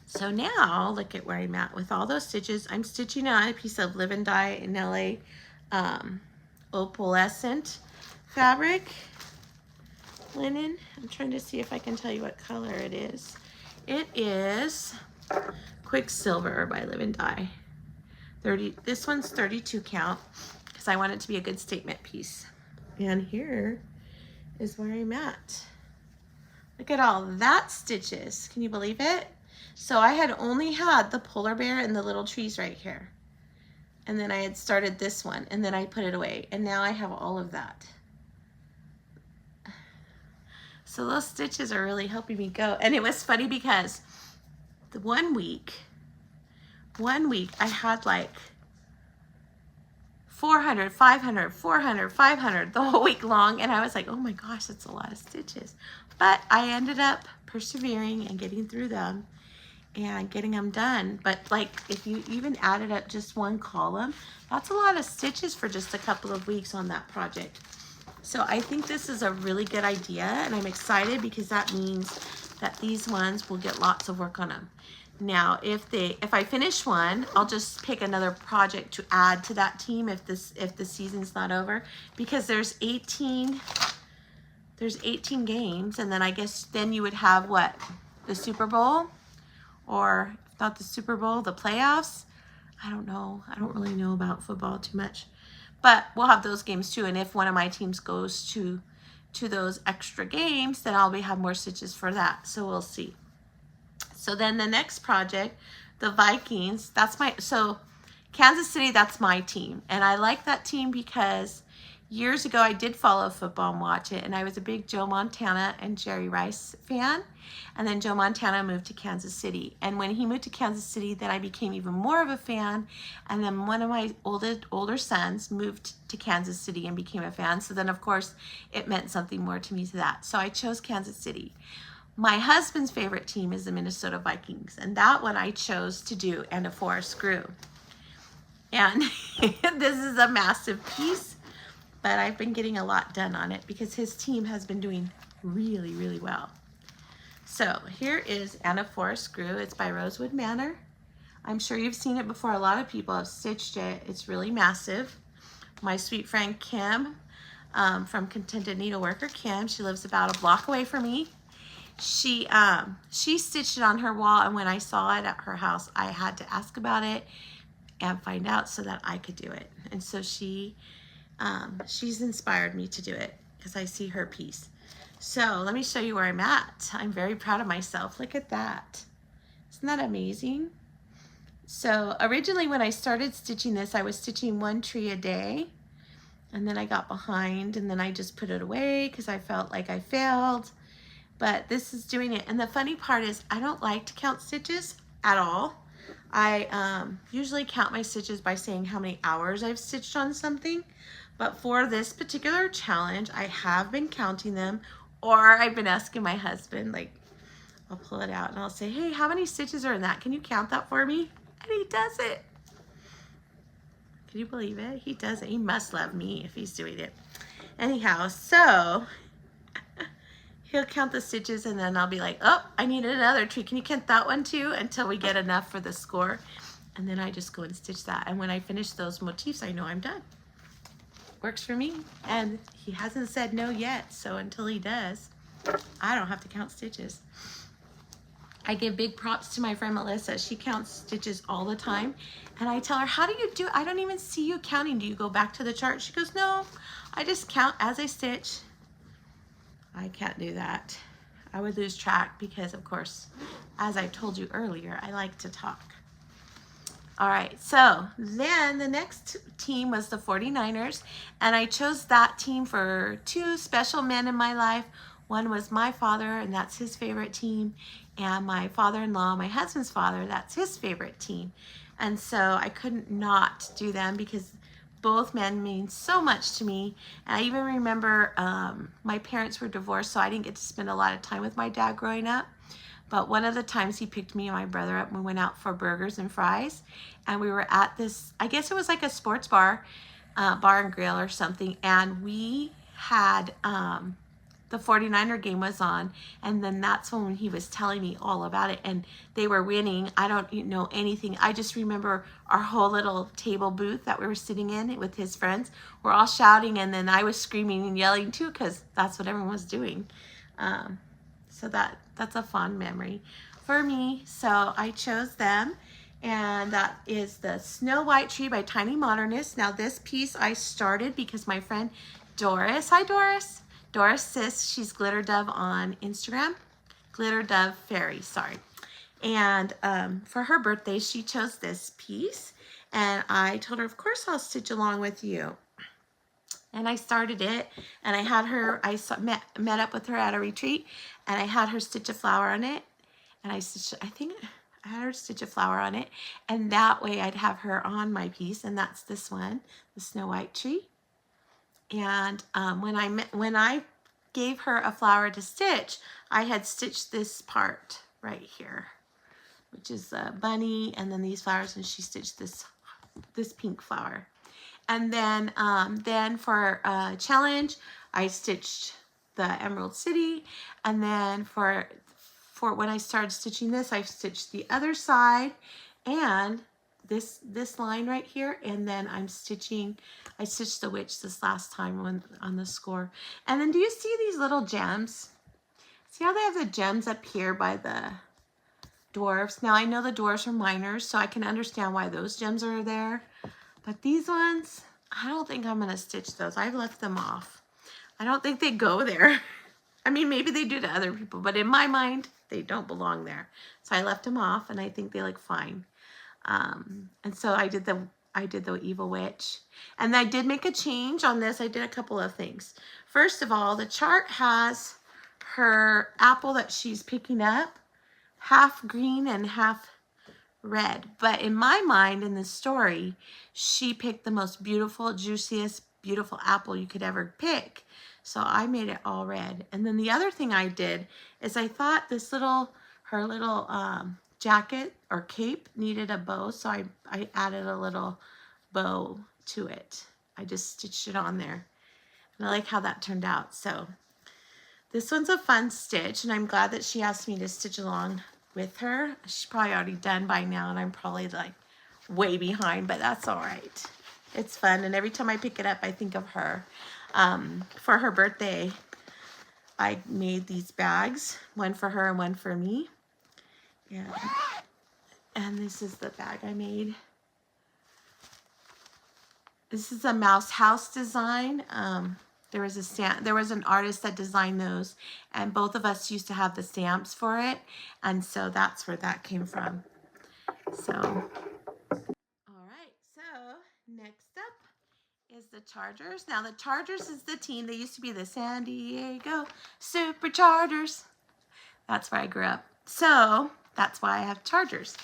So now, look at where I'm at with all those stitches. I'm stitching out a piece of Live and Die in LA opalescent fabric linen. I'm trying to see if I can tell you what color it is. It is Quicksilver by Live and Die. This one's 32 count because I want it to be a good statement piece. And here is where I'm at. Look at all that stitches. Can you believe it? So I had only had the polar bear and the little trees right here. And then I had started this one, and then I put it away. And now I have all of that. So those stitches are really helping me go. And it was funny because the one week I had like 400, 500, 400, 500 the whole week long. And I was like, oh my gosh, that's a lot of stitches. But I ended up persevering and getting through them and getting them done. But like, if you even added up just one column, that's a lot of stitches for just a couple of weeks on that project. So I think this is a really good idea, and I'm excited because that means that these ones will get lots of work on them. Now, if I finish one, I'll just pick another project to add to that team if the season's not over, because there's 18 games, and then I guess then you would have what, the Super Bowl, or if not the Super Bowl, the playoffs. I don't know. I don't really know about football too much. But we'll have those games too, and if one of my teams goes to those extra games, then I'll have more stitches for that. So we'll see. So then the next project, the Vikings, so Kansas City, that's my team. And I like that team because years ago I did follow football and watch it, and I was a big Joe Montana and Jerry Rice fan. And then Joe Montana moved to Kansas City. And when he moved to Kansas City, then I became even more of a fan. And then one of my older sons moved to Kansas City and became a fan. So then, of course, it meant something more to me to that. So I chose Kansas City. My husband's favorite team is the Minnesota Vikings. And that one I chose to do and a forest grew. And this is a massive piece, but I've been getting a lot done on it because his team has been doing really, really well. So here is Anna Forest Grew. It's by Rosewood Manor. I'm sure you've seen it before. A lot of people have stitched it. It's really massive. My sweet friend Kim from Contented Needleworker, Kim, she lives about a block away from me. She stitched it on her wall, and when I saw it at her house, I had to ask about it and find out so that I could do it. And so she's inspired me to do it because I see her piece. So let me show you where I'm at. I'm very proud of myself. Look at that. Isn't that amazing? So originally when I started stitching this, I was stitching one tree a day, and then I got behind, and then I just put it away because I felt like I failed. But this is doing it. And the funny part is I don't like to count stitches at all. I usually count my stitches by saying how many hours I've stitched on something. But for this particular challenge, I have been counting them Or I've been asking my husband, like, I'll pull it out and I'll say, hey, how many stitches are in that? Can you count that for me? And he does it. Can you believe it? He does it. He must love me if he's doing it. Anyhow, so he'll count the stitches and then I'll be like, oh, I need another tree. Can you count that one too? Until we get enough for the score. And then I just go and stitch that. And when I finish those motifs, I know I'm done. Works for me. And he hasn't said no yet. So until he does, I don't have to count stitches. I give big props to my friend Melissa. She counts stitches all the time. And I tell her, how do you do it? I don't even see you counting. Do you go back to the chart? She goes, no, I just count as I stitch. I can't do that. I would lose track because, of course, as I told you earlier, I like to talk. All right, so then the next team was the 49ers, and I chose that team for two special men in my life. One was my father, and that's his favorite team, and my father-in-law, my husband's father, that's his favorite team. And so I couldn't not do them because both men mean so much to me. And I even remember my parents were divorced, so I didn't get to spend a lot of time with my dad growing up. But one of the times he picked me and my brother up and we went out for burgers and fries. And we were at this, I guess it was like a sports bar, bar and grill or something. And we had, the 49er game was on. And then that's when he was telling me all about it. And they were winning. I don't know anything. I just remember our whole little table booth that we were sitting in with his friends. We're all shouting. And then I was screaming and yelling too because that's what everyone was doing. So that's a fond memory for me. So I chose them, and that is the Snow White Tree by Tiny Modernist. Now this piece I started because my friend Doris, hi Doris, Doris Sis, she's Glitter Dove on Instagram, Glitter Dove Fairy, sorry. And for her birthday, she chose this piece, and I told her, of course I'll stitch along with you. And I started it, and I had her, I met up with her at a retreat, and I had her stitch a flower on it, and I think I had her stitch a flower on it, and that way I'd have her on my piece, and that's this one, the Snow White Tree. And when I gave her a flower to stitch, I had stitched this part right here, which is a bunny, and then these flowers, and she stitched this pink flower. And then for a challenge, I stitched the Emerald City. And then for when I started stitching this, I stitched the other side and this line right here. And then I stitched the witch this last time on the score. And then do you see these little gems? See how they have the gems up here by the dwarfs? Now I know the dwarfs are minors, so I can understand why those gems are there. But these ones, I don't think I'm going to stitch those. I've left them off. I don't think they go there. I mean, maybe they do to other people, but in my mind, they don't belong there. So I left them off, and I think they look fine. And so I did the evil witch. And I did make a change on this. I did a couple of things. First of all, the chart has her apple that she's picking up, half green and half red, but in my mind, in the story, she picked the most beautiful, juiciest, beautiful apple you could ever pick. So I made it all red. And then the other thing I did is I thought her little jacket or cape needed a bow, so I added a little bow to it. I just stitched it on there, and I like how that turned out. So this one's a fun stitch, and I'm glad that she asked me to stitch along with her. She's probably already done by now, and I'm probably like way behind, but that's all right. It's fun, and every time I pick it up, I think of her. For her birthday, I made these bags, one for her and one for me. Yeah. And this is the bag I made. This is a mouse house design. There was an artist that designed those, and both of us used to have the stamps for it, and so that's where that came from. So, all right, so next up is the Chargers. Now the Chargers is the team. They used to be the San Diego Superchargers. That's where I grew up. So that's why I have Chargers.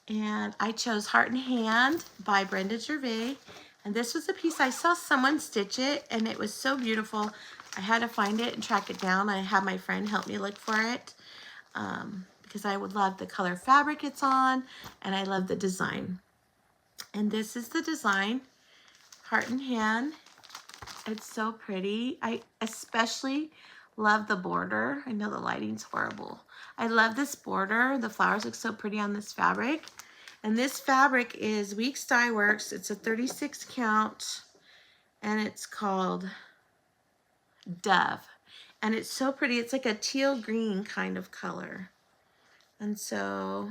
And I chose Heart and Hand by Brenda Gervais. And this was a piece, I saw someone stitch it, and it was so beautiful. I had to find it and track it down. I had my friend help me look for it because I would love the color fabric it's on, and I love the design. And this is the design, heart and hand. It's so pretty. I especially love the border. I know the lighting's horrible. I love this border. The flowers look so pretty on this fabric. And this fabric is Weeks Dye Works. It's a 36 count, and it's called Dove. And it's so pretty. It's like a teal green kind of color. And so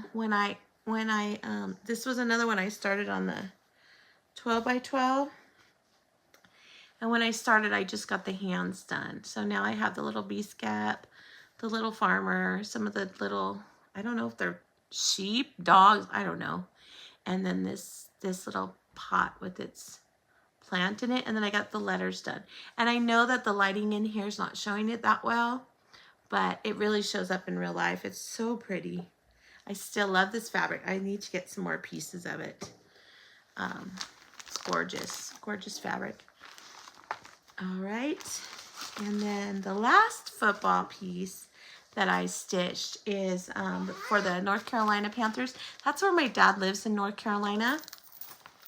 this was another one I started on the 12 by 12. And when I started, I just got the hands done. So now I have the little beast cap, the little farmer, some of the little, I don't know if they're sheep, dogs, I don't know. And then this little pot with its plant in it. And then I got the letters done. And I know that the lighting in here is not showing it that well, but it really shows up in real life. It's so pretty. I still love this fabric. I need to get some more pieces of it. It's gorgeous, gorgeous fabric. All right, and then the last football piece that I stitched is for the North Carolina Panthers. That's where my dad lives, in North Carolina,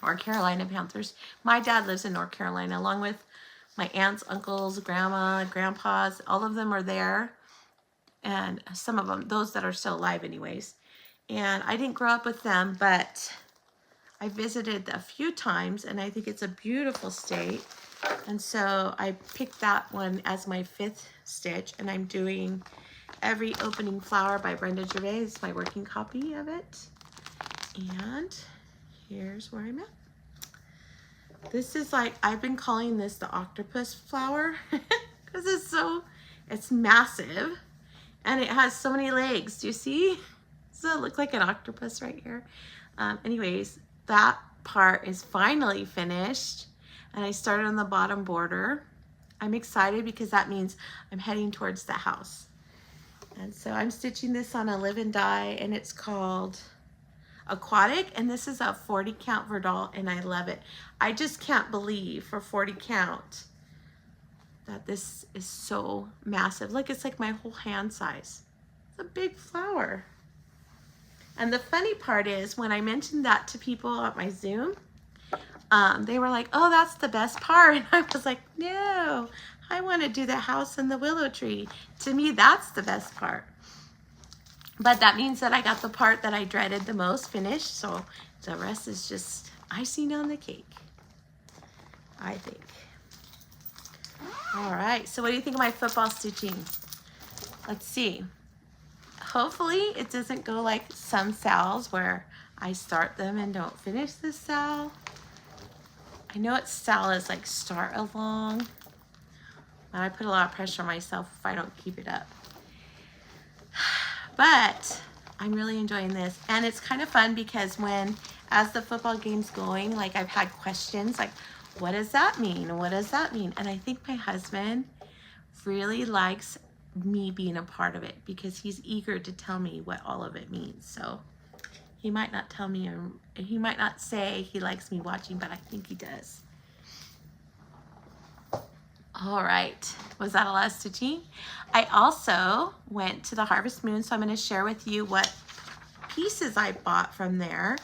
or Carolina Panthers. My dad lives in North Carolina, along with my aunts, uncles, grandma, grandpas. All of them are there, and some of them, those that are still alive anyways. And I didn't grow up with them, but I visited a few times, and I think it's a beautiful state. And so I picked that one as my 5th stitch, and I'm doing Every Opening Flower by Brenda Gervais. It's my working copy of it. And here's where I'm at. This is like, I've been calling this the octopus flower because it's massive, and it has so many legs. Do you see? So it looks like an octopus right here. Anyways, that part is finally finished. And I started on the bottom border. I'm excited because that means I'm heading towards the house. And so I'm stitching this on a Live and Die, and it's called Aquatic, and this is a 40 count Verdal, and I love it. I just can't believe for 40 count that this is so massive. Look, it's like my whole hand size. It's a big flower. And the funny part is, when I mentioned that to people at my Zoom, they were like, oh, that's the best part. And I was like, no, I want to do the house and the willow tree. To me, that's the best part. But that means that I got the part that I dreaded the most finished. So the rest is just icing on the cake, I think. All right, so what do you think of my football stitching? Let's see. Hopefully it doesn't go like some sals where I start them and don't finish the sal. I know its style is like start along, but I put a lot of pressure on myself if I don't keep it up. But I'm really enjoying this, and it's kind of fun because as the football game's going, like I've had questions like, what does that mean? What does that mean? And I think my husband really likes me being a part of it because he's eager to tell me what all of it means. So he might not tell me, or he might not say he likes me watching, but I think he does. All right, was that a lot of stitching? I also went to the Harvest Moon, so I'm going to share with you what pieces I bought from there.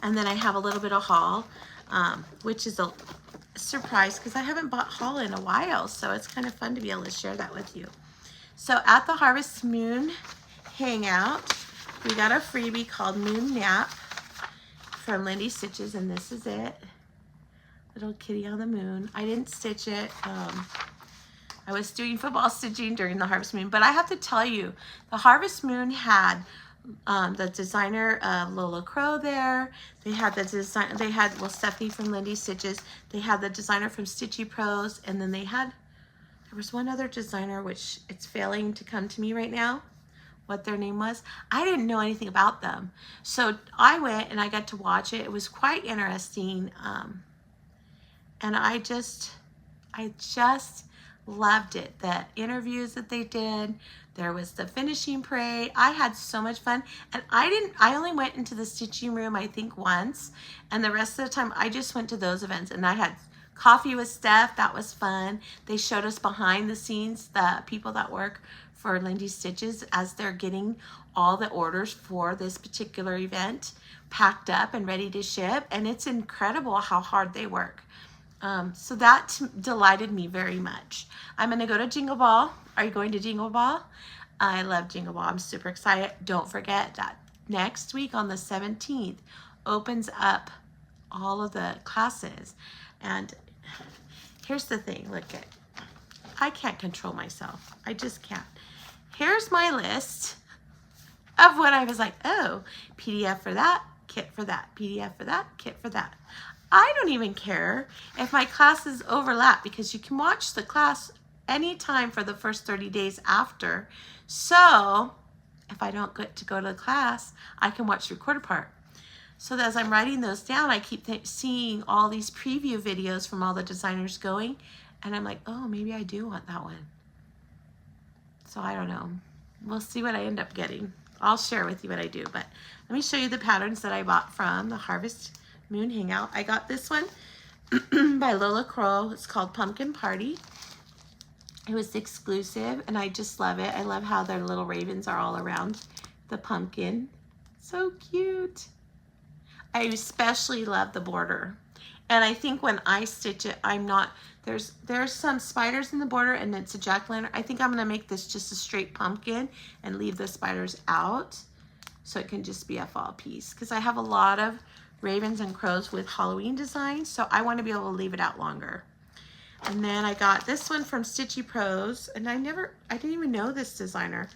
And then I have a little bit of haul, which is a surprise because I haven't bought haul in a while, so it's kind of fun to be able to share that with you. So at the Harvest Moon Hangout, we got a freebie called Moon Nap from Lindy Stitches, and this is it. Little kitty on the moon. I didn't stitch it. I was doing football stitching during the Harvest Moon, but I have to tell you, the Harvest Moon had the designer Lola Crow there. They had the design. They had Stephanie from Lindy Stitches. They had the designer from Stitchy Pros, and then there was one other designer which it's failing to come to me right now. What their name was. I didn't know anything about them, so I went and I got to watch it. It was quite interesting, and I just loved it. The interviews that they did. There was the finishing parade. I had so much fun, and I only went into the stitching room I think once, and the rest of the time I just went to those events, and I had Coffee with Steph, that was fun. They showed us behind the scenes, the people that work for Lindy Stitches as they're getting all the orders for this particular event packed up and ready to ship. And it's incredible how hard they work. So that delighted me very much. I'm going to go to Jingle Ball. Are you going to Jingle Ball? I love Jingle Ball. I'm super excited. Don't forget that next week on the 17th opens up all of the classes. And here's the thing. Look at, I can't control myself. I just can't. Here's my list of what I was like, oh, PDF for that, kit for that, PDF for that, kit for that. I don't even care if my classes overlap because you can watch the class anytime for the first 30 days after. So if I don't get to go to the class, I can watch the recorded part. So as I'm writing those down, I keep seeing all these preview videos from all the designers going, and I'm like, oh, maybe I do want that one. So I don't know. We'll see what I end up getting. I'll share with you what I do, but let me show you the patterns that I bought from the Harvest Moon Hangout. I got this one by Lola Crow. It's called Pumpkin Party. It was exclusive, and I just love it. I love how their little ravens are all around the pumpkin. So cute. I especially love the border. And I think when I stitch it, I'm not, there's some spiders in the border and it's a jack-o'-lantern. I think I'm gonna make this just a straight pumpkin and leave the spiders out so it can just be a fall piece. Because I have a lot of ravens and crows with Halloween designs, so I want to be able to leave it out longer. And then I got this one from Stitchy Pros, and I didn't even know this designer.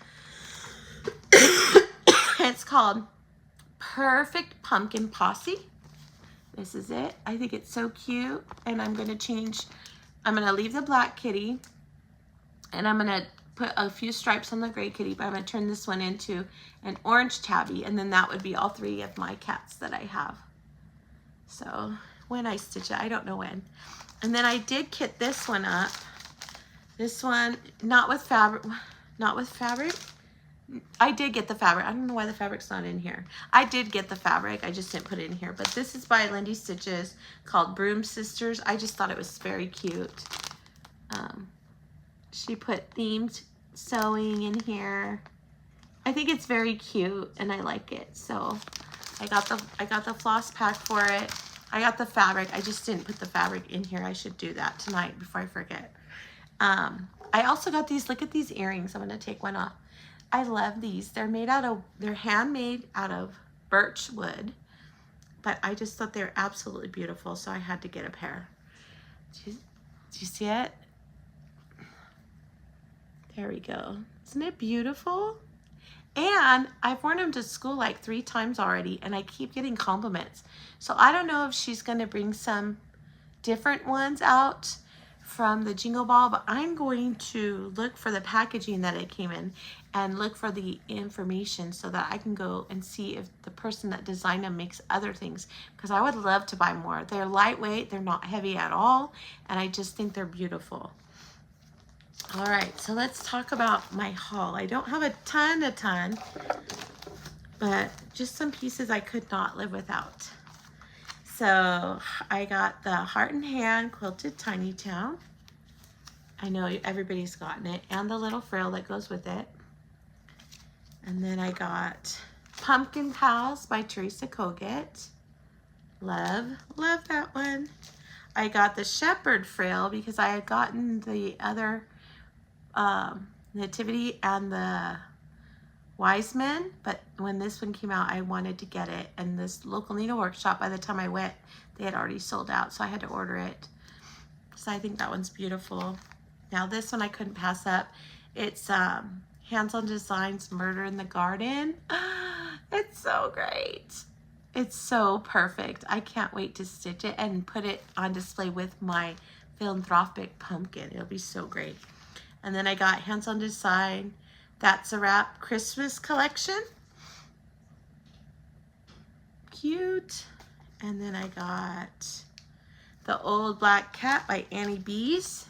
It's called Perfect Pumpkin Posse. This is it. I think it's so cute, and I'm going to leave the black kitty, and I'm going to put a few stripes on the gray kitty, but I'm going to turn this one into an orange tabby, and then that would be all three of my cats that I have. So when I stitch it, I don't know when. And then I did kit this one up. This one, not with fabric. I did get the fabric. I don't know why the fabric's not in here. I did get the fabric. I just didn't put it in here. But this is by Lindy Stitches called Broom Sisters. I just thought it was very cute. She put themed sewing in here. I think it's very cute and I like it. So I got the floss pack for it. I got the fabric. I just didn't put the fabric in here. I should do that tonight before I forget. I also got these. Look at these earrings. I'm going to take one off. I love these. They're handmade out of birch wood, but I just thought they were absolutely beautiful, so I had to get a pair. Do you see it? There we go. Isn't it beautiful? And I've worn them to school like 3 times already, and I keep getting compliments. So I don't know if she's going to bring some different ones out from the Jingle Ball, but I'm going to look for the packaging that it came in and look for the information so that I can go and see if the person that designed them makes other things, because I would love to buy more. They're lightweight, they're not heavy at all, and I just think they're beautiful. All right, so let's talk about my haul. I don't have a ton, but just some pieces I could not live without. So I got the Heart and Hand Quilted Tiny Town. I know everybody's gotten it, and the little frill that goes with it. And then I got Pumpkin Pals by Teresa Kogut. Love that one. I got the Shepherd frill because I had gotten the other Nativity and the Wise Men, but when this one came out, I wanted to get it. And this local needle workshop, by the time I went, they had already sold out, so I had to order it. So I think that one's beautiful. Now this one I couldn't pass up. It's Hands on Designs Murder in the Garden. It's so great. It's so perfect. I can't wait to stitch it and put it on display with my philanthropic pumpkin. It'll be so great. And then I got Hands on Design That's a Wrap Christmas collection. Cute. And then I got The Old Black Cat by Annie Bees.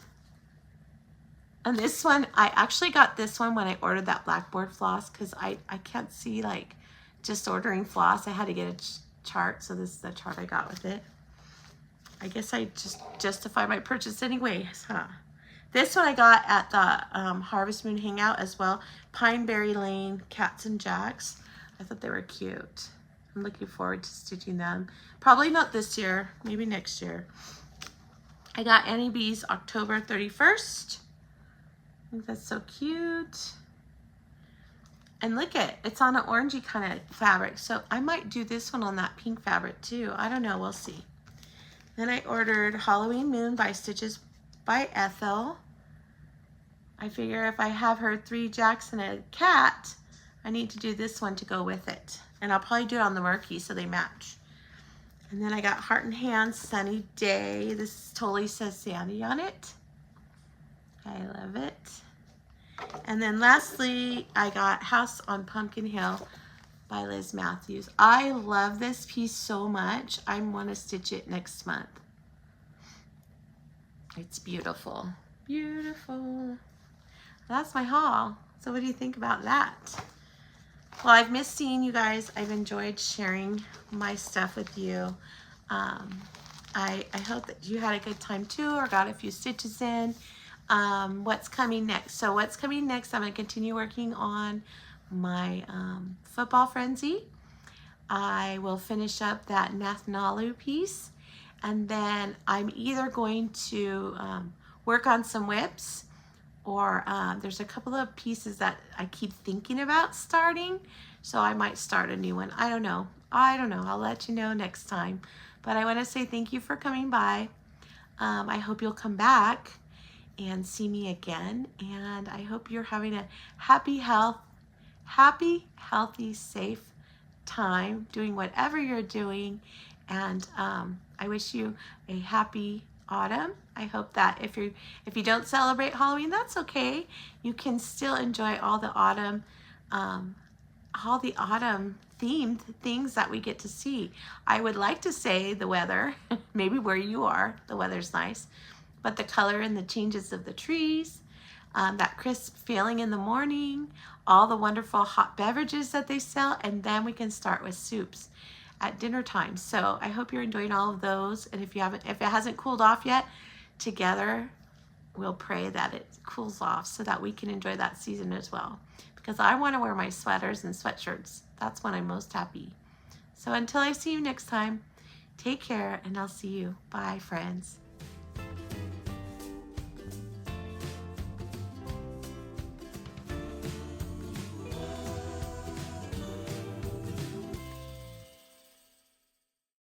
And this one, I actually got this one when I ordered that blackboard floss because I can't see like just ordering floss. I had to get a chart, so this is the chart I got with it. I guess I just justify my purchase anyways, huh? This one I got at the Harvest Moon Hangout as well. Pineberry Lane Cats and Jacks. I thought they were cute. I'm looking forward to stitching them. Probably not this year, maybe next year. I got Annie B's October 31st. I think that's so cute. And look it's on an orangey kind of fabric. So I might do this one on that pink fabric too. I don't know, we'll see. Then I ordered Halloween Moon by Stitches by Ethel. I figure if I have her 3 jacks and a cat, I need to do this one to go with it. And I'll probably do it on the murky so they match. And then I got Heart and Hands Sunny Day. This totally says Sandy on it. I love it. And then lastly, I got House on Pumpkin Hill by Liz Matthews. I love this piece so much. I want to stitch it next month. It's beautiful. Beautiful. That's my haul. So what do you think about that? Well, I've missed seeing you guys. I've enjoyed sharing my stuff with you. I hope that you had a good time too, or got a few stitches in. What's coming next? So what's coming next, I'm going to continue working on my football frenzy. I will finish up that Nathnalu piece, and then I'm either going to work on some whips, or there's a couple of pieces that I keep thinking about starting, so I might start a new one. I don't know. I'll let you know next time. But I want to say thank you for coming by. I hope you'll come back and see me again, and I hope you're having a happy, healthy, safe time doing whatever you're doing, and I wish you a happy autumn. I hope that if you don't celebrate Halloween, that's okay. You can still enjoy all the autumn themed things that we get to see. I would like to say the weather, maybe where you are, the weather's nice, but the color and the changes of the trees, that crisp feeling in the morning, all the wonderful hot beverages that they sell, and then we can start with soups at dinner time. So I hope you're enjoying all of those, and if it hasn't cooled off yet, together we'll pray that it cools off so that we can enjoy that season as well, because I want to wear my sweaters and sweatshirts. That's when I'm most happy. So until I see you next time, take care, and I'll see you. Bye, friends.